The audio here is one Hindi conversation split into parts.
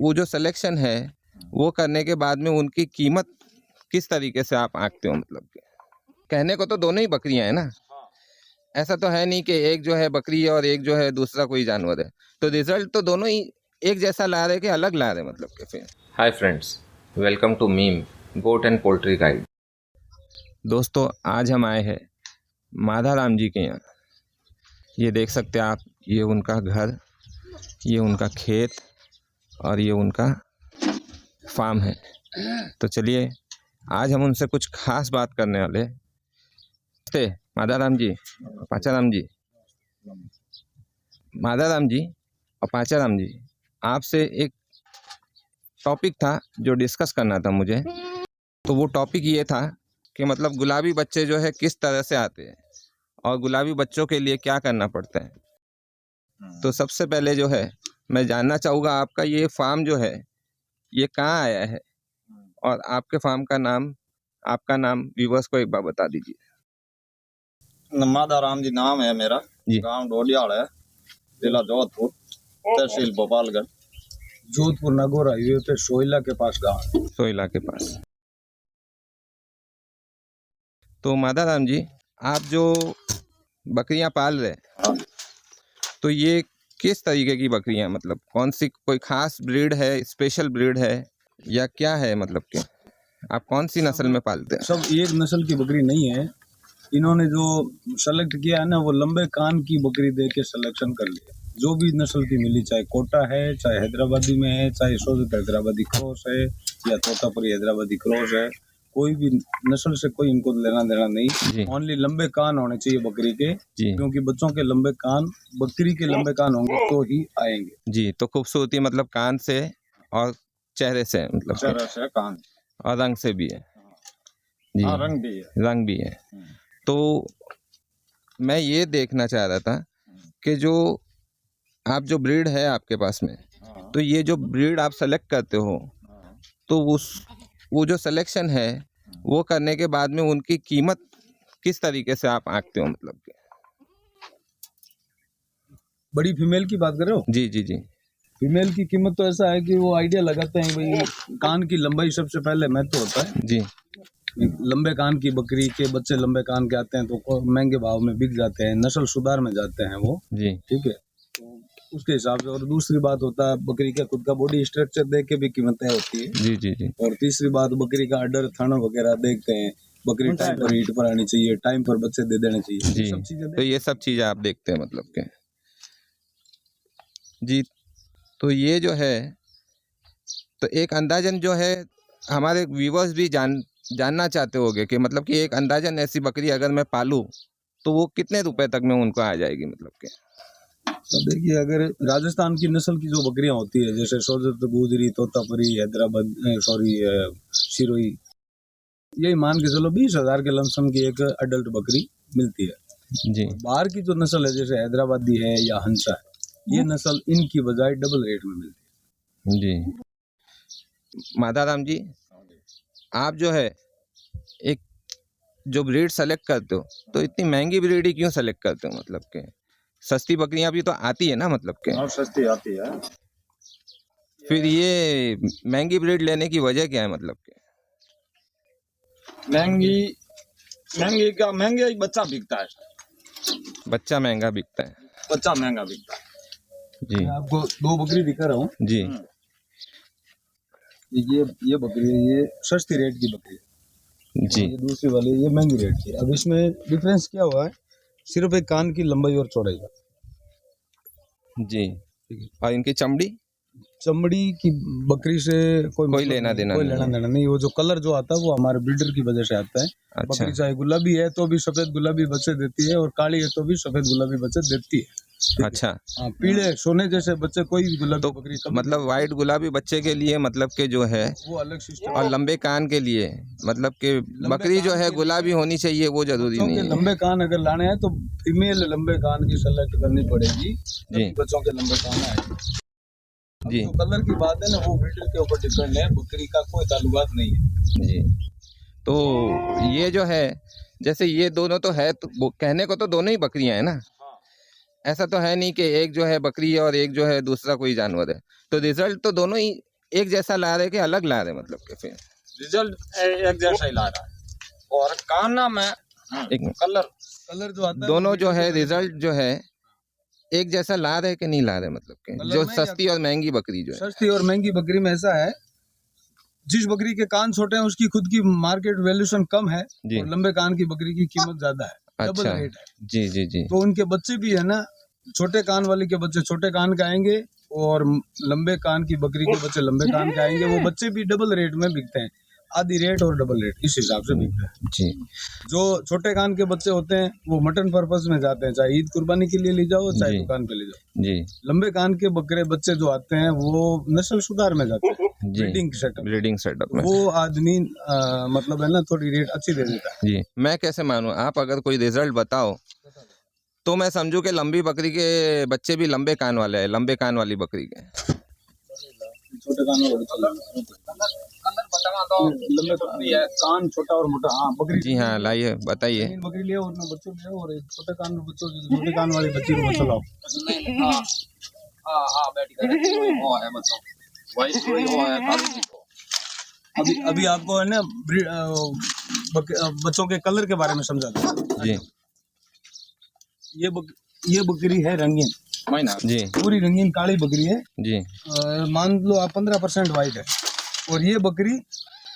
वो जो सिलेक्शन है वो करने के बाद में उनकी कीमत किस तरीके से आप आंकते हो? मतलब कि कहने को तो दोनों ही बकरियां हैं ना, ऐसा तो है नहीं कि एक जो है बकरी है और एक जो है दूसरा कोई जानवर है, तो रिजल्ट तो दोनों ही एक जैसा ला रहे कि अलग ला रहे? मतलब कि फिर हाय फ्रेंड्स, वेलकम टू मीम गोट एंड पोल्ट्री गाइड। दोस्तों, आज हम आए हैं माधा राम जी के यहाँ। ये देख सकते हैं आप, ये उनका घर, ये उनका खेत और ये उनका फार्म है। तो चलिए आज हम उनसे कुछ खास बात करने वाले हैं। नमस्ते माधा राम जी, पाचाराम जी। माधा राम जी और पाचाराम जी, आपसे एक टॉपिक था जो डिस्कस करना था मुझे। तो वो टॉपिक ये था कि मतलब गुलाबी बच्चे जो है किस तरह से आते हैं और गुलाबी बच्चों के लिए क्या करना पड़ता है। तो सबसे पहले जो है मैं जानना चाहूँगा, आपका ये फार्म जो है ये कहाँ आया है और आपके फार्म का नाम, आपका नाम व्यूअर्स को एक बार बता दीजिए। माधा राम जी नाम है मेरा, गांव डोडियाल है, जिला जोधपुर, तहसील भोपालगढ़, जोधपुर नागौर हाईवे पे सोइला के पास गांव है। सोइला के पास। तो माधा राम जी, आप जो बकरियां पाल रहे हैं, तो ये किस तरीके की बकरियां, मतलब कौन सी, कोई खास ब्रीड है, स्पेशल ब्रीड है या क्या है? मतलब कि आप कौन सी नस्ल में पालते हैं? सब एक नस्ल की बकरी नहीं है। इन्होंने जो सेलेक्ट किया है ना, वो लंबे कान की बकरी दे के सिलेक्शन कर लिया। जो भी नस्ल की मिली, चाहे कोटा है, चाहे हैदराबादी में है, चाहे सोजत हैदराबादी क्रॉस है या तोतापुरी हैदराबादी क्रॉस है, कोई भी नस्ल से कोई इनको लेना देना नहीं। ओनली लंबे कान होने चाहिए बकरी के, क्योंकि बच्चों के लंबे कान, बकरी के लंबे कान होंगे तो ही आएंगे। जी, तो खूबसूरती मतलब कान से और चेहरे से, मतलब चेहरे से, कान और रंग से भी है। जी हाँ, रंग भी है, रंग भी है। तो मैं ये देखना चाह रहा था कि जो आप जो ब्रीड है आपके पास में, तो ये जो ब्रीड आप सेलेक्ट करते हो, तो वो जो सिलेक्शन है वो करने के बाद में उनकी कीमत किस तरीके से आप आंकते हो? मतलब कि बड़ी फीमेल की बात कर रहे हो? जी जी जी। फीमेल की कीमत तो ऐसा है कि वो आइडिया लगाते हैं भाई, कान की लंबाई सबसे पहले महत्व होता है जी। लंबे कान की बकरी के बच्चे लंबे कान के आते हैं तो महंगे भाव में बिक जाते हैं, नस्ल सुधार में जाते हैं वो। जी ठीक है, तो उसके हिसाब से। और दूसरी बात होता है, बकरी का खुद का बॉडी स्ट्रक्चर देख के भी कीमतें होती है। जी जी जी। और तीसरी बात, बकरी का अडर, थन वगैरह देखते हैं। बकरी टाइम पर हीट पर आनी चाहिए, टाइम पर बच्चे दे देने चाहिए। जी, सब चीजें तो ये सब चीज़ें आप देखते हैं मतलब के। जी, तो ये जो है, तो एक अंदाजन जो है हमारे व्यूवर्स भी जानना चाहते होंगे कि मतलब कि एक अंदाजन ऐसी बकरी अगर मैं पालूं तो वो कितने रुपए तक में उनको आ जाएगी? मतलब के तो देखिए, अगर राजस्थान की नस्ल की जो बकरियां होती है, जैसे सोजत, गुजरी, तोतापुरी, हैदराबाद, सॉरी सिरोही, यही मान के चलो 20,000 के लमसम की एक अडल्ट बकरी मिलती है। जी। बाहर की जो नस्ल है, जैसे हैदराबादी है या हंसा है, ये नस्ल इनकी बजाय डबल रेट में मिलती है। जी माधा राम जी, आप जो है एक जो ब्रीड सेलेक्ट करते हो, तो इतनी महंगी ब्रीड ही क्यों सेलेक्ट करते हो? मतलब के सस्ती बकरियां भी तो आती है ना, मतलब के। और सस्ती आती है। फिर ये महंगी ब्रीड लेने की वजह क्या है? मतलब के महंगी का महंगा ही बच्चा बिकता है। बच्चा महंगा बिकता है। बच्चा महंगा बिकता है। जी, मैं आपको दो बकरी दिखा रहा हूँ। जी। ये बकरी है, ये सस्ती रेट की बकरी है जी। ये दूसरी वाली ये महंगी रेट की। अब इसमें डिफरेंस क्या हुआ है? सिर्फ एक कान की लंबाई और चौड़ाई का। जी। और इनकी चमड़ी की बकरी से कोई लेना देना कोई नहीं लेना है। देना नहीं। वो जो कलर जो आता है वो हमारे ब्रीडर की वजह से आता है। अच्छा। बकरी चाहे गुलाबी है तो भी सफेद गुलाबी बच्चे देती है, और काली है तो भी सफेद गुलाबी बच्चे देती है। अच्छा। हाँ, पीले सोने जैसे बच्चे कोई भी गुलाबी तो बकरी मतलब वाइट गुलाबी बच्चे के लिए मतलब के जो है वो अलग सिस्टम। और लंबे कान के लिए मतलब के बकरी जो है गुलाबी होनी चाहिए, वो जरूरी नहीं है। लंबे कान अगर लाने हैं तो फीमेल लंबे कान की सेलेक्ट करनी पड़ेगी, जी। बच्चों के लंबे कान आए। जी। तो कलर की बात है ना, वो ब्रीडर के ऊपर डिपेंड है, बकरी का कोई ताल्लुकात नहीं है। जी। तो ये जो है, जैसे ये दोनों तो है, तो कहने को तो दोनों ही बकरियां है ना, ऐसा तो है नहीं कि एक जो है बकरी है और एक जो है दूसरा कोई जानवर है, तो रिजल्ट तो दोनों ही एक जैसा ला रहे कि अलग ला रहे मतलब कि फिर रिजल्ट एक जैसा ही ला रहा है। और काना में एक कलर जो आता है दोनों वो जो है breeder के रिजल्ट जो है एक जैसा ला रहे कि नहीं ला रहे मतलब कि कलर जो में सस्ती और महंगी बकरी जो है सस्ती और महंगी बकरी में ऐसा है, जिस बकरी के कान छोटे हैं उसकी खुद की मार्केट वैल्यूएशन कम है जी। और लंबे कान की बकरी की कीमत ज्यादा है, डबल अच्छा रेट है। जी जी जी तो उनके बच्चे भी है ना, छोटे कान वाली के बच्चे छोटे कान के आएंगे और लंबे कान की बकरी के बच्चे लंबे कान के आएंगे। वो बच्चे भी डबल रेट में बिकते हैं, आधी रेट और डबल रेट इस हिसाब से बिकते हैं। जी जो छोटे कान के बच्चे होते हैं वो मटन पर्पज में जाते हैं, चाहे ईद कुर्बानी के लिए ले जाओ चाहे जी। दुकान पे ले जाओ। जी लंबे कान के बकरे बच्चे जो आते हैं वो नस्ल सुधार में जाते हैं, जी ब्रीडिंग सेटअप। ब्रीडिंग सेटअप में वो आदमी मतलब है ना थोड़ी रेट अच्छी दे देता है। जी। मैं कैसे मानूं, आप अगर कोई रिजल्ट बताओ तो मैं समझूं कि लंबी बकरी के बच्चे भी लंबे कान वाले हैं, लंबे कान वाली बकरी के। छोटे कान वाले बच्चे लंबे कान छोटा और मोटा। हाँ बकरी जी हाँ लाइए बताइए। रंगीन बकरी लिया और बच्चों लिया और एक छोटे कान में बच्चों छोटे कान वाली बच्ची को बच्चा लाओ। अभी आपको है ना बच्चों के कलर के बारे में समझाता हूँ। जी ये बकरी है रंगीन, जी पूरी रंगीन काली बकरी है। जी मान लो आप 15% व्हाइट है और ये बकरी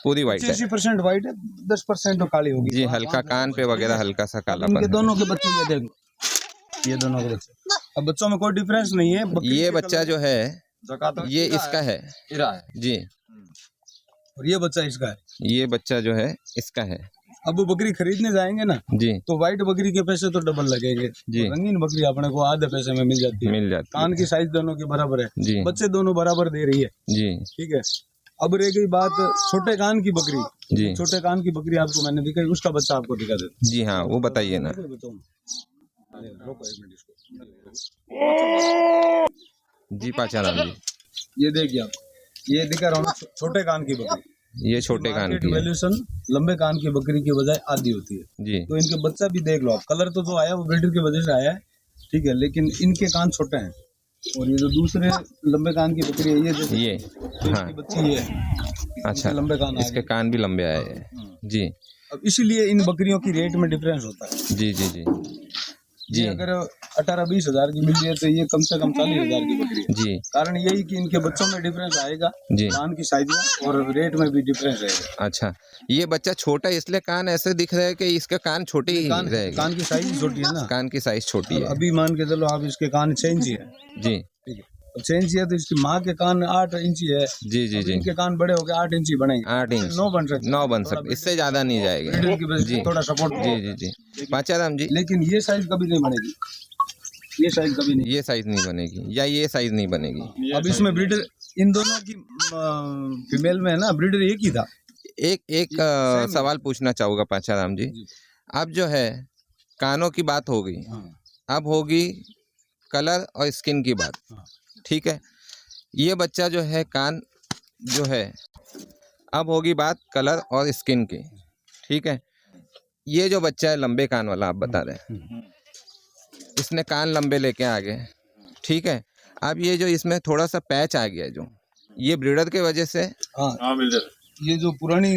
पूरी वाइट है 80% व्हाइट है, 10% तो काली होगी। जी। हल्का कान पे वगैरह हल्का सा इनके कालापन है। दोनों के बच्चे ये देख लो, ये दोनों के बच्चे। अब बच्चों में कोई डिफरेंस नहीं है। बकरी ये के बच्चा कलर- जो है ये इसका है जी, और ये बच्चा इसका है। ये बच्चा जो है इसका है अब वो बकरी खरीदने जाएंगे ना जी तो व्हाइट बकरी के पैसे तो डबल लगेंगे, जी। और रंगीन बकरी अपने को आधे पैसे में मिल जाती है। मिल जाती कान है की साइज दोनों के बराबर है, जी बच्चे दोनों बराबर दे रही है, जी ठीक है। अब रह गई बात छोटे कान की बकरी। जी छोटे कान की बकरी आपको मैंने दिखाई, उसका बच्चा आपको दिखा देता जी हाँ वो बताइए ना। हूँ। रोको एक मिनट इसको। जी पाचाराम जी, ये देखिए आप, ये दिखा रहा हूँ ना, छोटे कान की बकरी। ये छोटे कान मार्केट की है वैल्यूएशन लंबे कान की बकरी की बजाय आधी होती है। जी तो इनके बच्चा भी देख लो आप, कलर तो जो आया वो ब्रीडर की वजह से आया है, ठीक है, लेकिन इनके कान छोटे हैं। और ये जो दूसरे लंबे कान की बकरी है, ये जैसे ये तो हाँ इसकी बच्ची ये है, अच्छा इसके लंबे कान आ इसके गए। कान भी लंबे आए हैं जी अब इसीलिए इन बकरियों की रेट में डिफरेंस होता है। जी जी जी ये जी अगर 18-20 हजार की मिल रही है तो ये कम से कम 40 हजार की बकरी है। जी कारण यही कि इनके बच्चों में डिफरेंस आएगा, जी कान की साइज में और रेट में भी डिफरेंस रहेगा। अच्छा ये बच्चा छोटा है इसलिए कान ऐसे दिख रहे हैं कि इसका कान छोटे ही रहेगा। कान की साइज छोटी है ना। कान की साइज छोटी है अभी मान के चलो आप इसके कान 6 इंची है, जी ठीक है, अब 6 इंची है तो इसकी माँ के कान 8 इंची है। जी जी अब जी इनके कान बड़े हो गए 8 इंची बनेंगे, 8 इंच 9 बन सकते 9 बन सकते, इससे ज्यादा नहीं जाएगा ब्रीडर की वजह से जी थोड़ा सपोर्ट। जी जी जी पाचाराम जी, लेकिन ये साइज कभी नहीं बनेगी, ये साइज कभी नहीं। ये साइज नहीं बनेगी या ये साइज नहीं बनेगी। अब इसमें ब्रीडर इन दोनों की फीमेल में है ना, ब्रीडर एक ही था। एक सवाल पूछना चाहूँगा पाचाराम जी, अब जो है कानों की बात हो गई, अब होगी कलर और स्किन की बात, ठीक है। ये बच्चा जो है कान जो है, अब होगी बात कलर और स्किन की, ठीक है। ये जो बच्चा है लंबे कान वाला आप बता रहे हैं, इसने कान लंबे लेके आ गए, ठीक है। अब ये जो इसमें थोड़ा सा पैच आ गया, जो ये ब्रीडर के वजह से हाँ ब्रीडर, ये जो पुरानी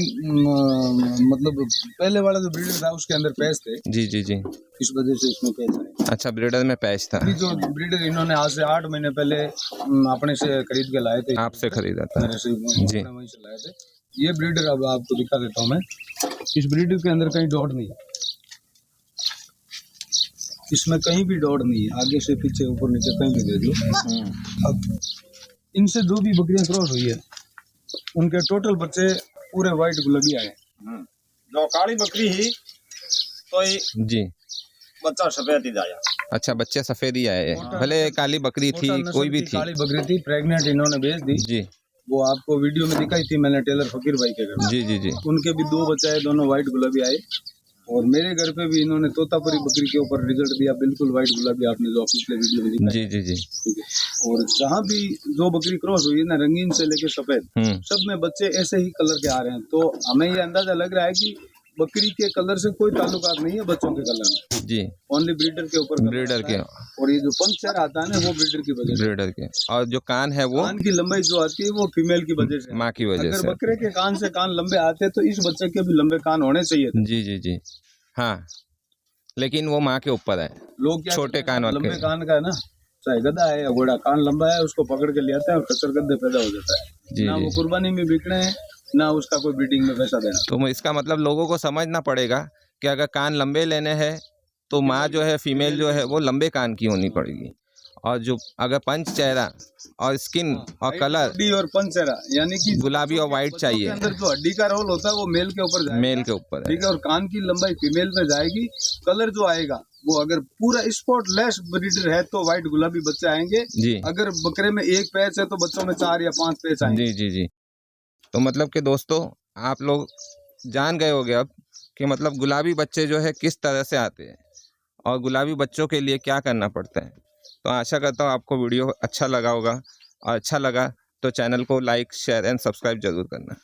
मतलब पहले वाला जो ब्रीडर था उसके अंदर पैच थे, जी जी जी इस वजह से इसमें पैच आए। अच्छा ब्रीडर में पैच था। अभी जो ब्रीडर इन्होंने आज से 8 महीने पहले अपने से खरीद के लाए थे, आपसे खरीदा था मेरे से जी। अपने वहीं से लाए थे। ये ब्रीडर अब आपको दिखा देता हूँ मैं, इस ब्रीडर के अंदर कहीं डॉट नहीं है, इसमें कहीं भी डॉट नहीं है, आगे से पीछे ऊपर नीचे कहीं भी देख लो। अब इनसे जो भी बकरियां क्रॉस हुई है उनके टोटल बच्चे पूरे वाइट गुलाबी आए। जो काली बकरी ही तो ये जी बच्चा सफेद ही जाया। अच्छा बच्चे सफेद ही आए हैं, भले काली बकरी थी छोटा कोई भी नस्ल की थी काली बकरी थी, प्रेग्नेंट इन्होंने भेज दी। जी वो आपको वीडियो में दिखाई थी मैंने, टेलर फकीर भाई के घर। जी जी जी उनके भी 2 बच्चे आए, दोनों वाइट गुलाबी आए। और मेरे घर पे भी इन्होंने तोतापुरी बकरी के ऊपर रिजल्ट दिया, बिल्कुल वाइट गुलाबी, आपने जो पिछले वीडियो में दिखाया। जी जी जी ठीक है। और जहाँ भी जो बकरी क्रॉस हुई है ना, रंगीन से लेके सफेद, सब में बच्चे ऐसे ही कलर के आ रहे हैं। तो हमें ये अंदाजा लग रहा है कि बकरी के कलर से कोई ताल्लुकात नहीं है बच्चों के कलर में, जी ओनली ब्रीडर के ऊपर कलर ब्रीडर आता के है। और ये जो पंख चेहरा आता है ना वो ब्रीडर की वजह से, ब्रीडर के, और जो कान है वो कान की लंबाई जो आती है वो फीमेल की वजह से। माँ की वजह अगर से। बकरे के कान से कान लंबे आते तो इस बच्चे के भी लंबे कान होने चाहिए थे। जी जी जी हाँ, लेकिन वो माँ के ऊपर है, लोग क्या छोटे करते हैं, कान वाले। लंबे कान का है ना, चाहे गधा है या घोड़ा, कान लंबा है उसको पकड़ के ले आता है और कचर गद्दे पैदा हो जाता है। जी ना जी। वो कुर्बानी में बिकने हैं, ना उसका कोई ब्रीडिंग में पैसा देना। तो इसका मतलब लोगों को समझना पड़ेगा कि अगर कान लंबे लेने हैं तो माँ जो है फीमेल जो है वो लंबे कान की होनी पड़ेगी, और जो अगर पंच चेहरा और स्किन और कलर हड्डी और पंचेरा यानी कि गुलाबी और वाइट बच्चों के चाहिए, अंदर जो हड्डी का रोल होता है वो मेल के ऊपर जाएगा, मेल के ऊपर है। ठीक है, और कान की लंबाई फीमेल पे जाएगी। कलर जो आएगा वो अगर पूरा स्पॉटलेस ब्रीडर है तो व्हाइट गुलाबी बच्चे आएंगे। जी अगर बकरे में एक पैच है तो बच्चों में 4 या 5 पैच आएंगे। जी जी जी। तो मतलब कि दोस्तों आप लोग जान गए होंगे अब कि मतलब गुलाबी बच्चे जो है किस तरह से आते हैं और गुलाबी बच्चों के लिए क्या करना पड़ता है। तो आशा करता हूँ आपको वीडियो अच्छा लगा होगा, और अच्छा लगा तो चैनल को लाइक शेयर एंड सब्सक्राइब जरूर करना।